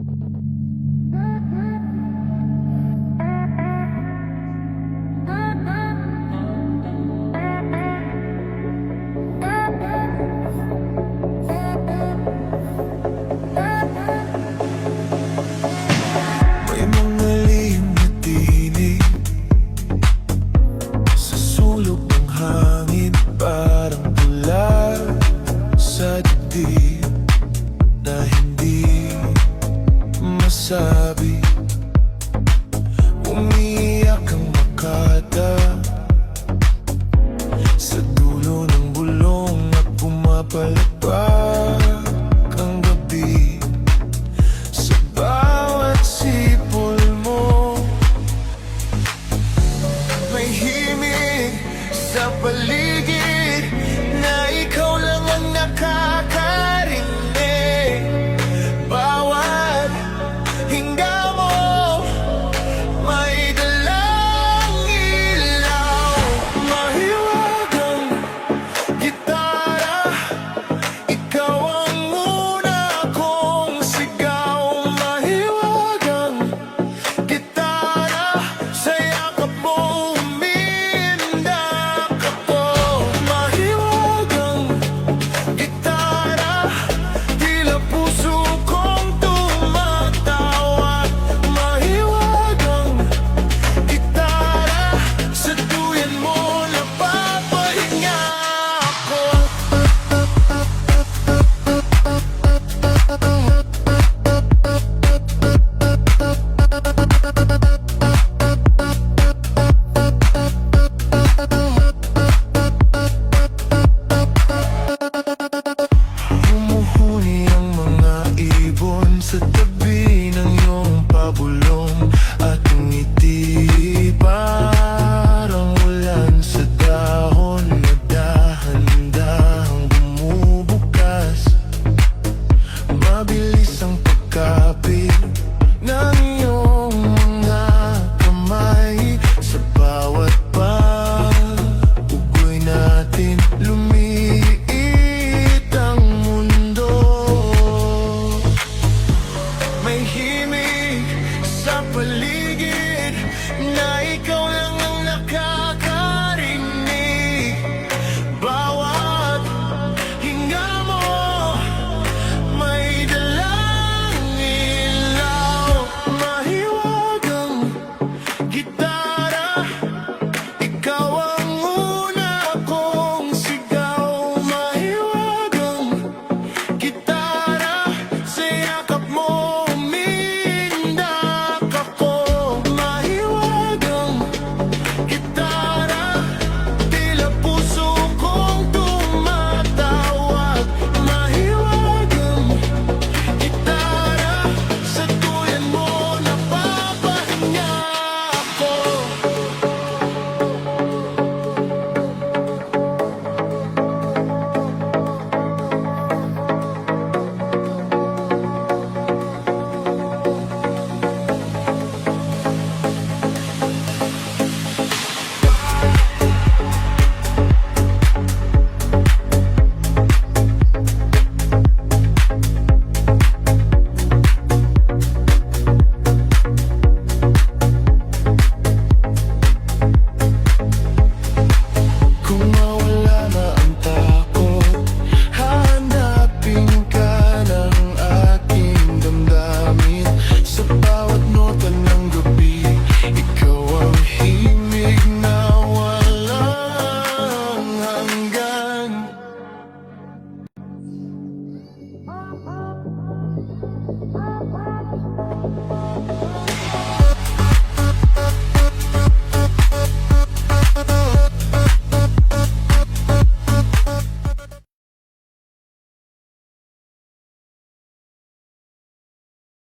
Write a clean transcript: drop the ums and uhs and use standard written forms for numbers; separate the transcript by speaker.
Speaker 1: May mga lihim na tinig sa sulok ng hangin, parang tula sa dibdib na hindi masabi. Umiiyak ang makata sa dulo ng bulong at pumapalagpak ang gabi. Sa bawat sipol mo, may himig sa paligid na ikaw lang ang nakakarinig. Bawat hinga mo, may dalang ilaw. Mahiwagang gitara, ikaw ang una kong sigaw. Mahiwagang gitara, sa yakap mo umiindak ako. Mahiwagang gitara, tila puso kong tumatawag. Mahiwagang gitara, sa tuyan mo napapahinga ako. Humuhuni ang mga ibon sa tabi ng iyong pabulong, at ngiti parang ulan sa dahon na dahan-dahang bumubukas. Mabilis ang pagkapit ng iyong mga kamay sa bawat pag-ugoy natin. Lumiit ang mundo, may himig sa paligid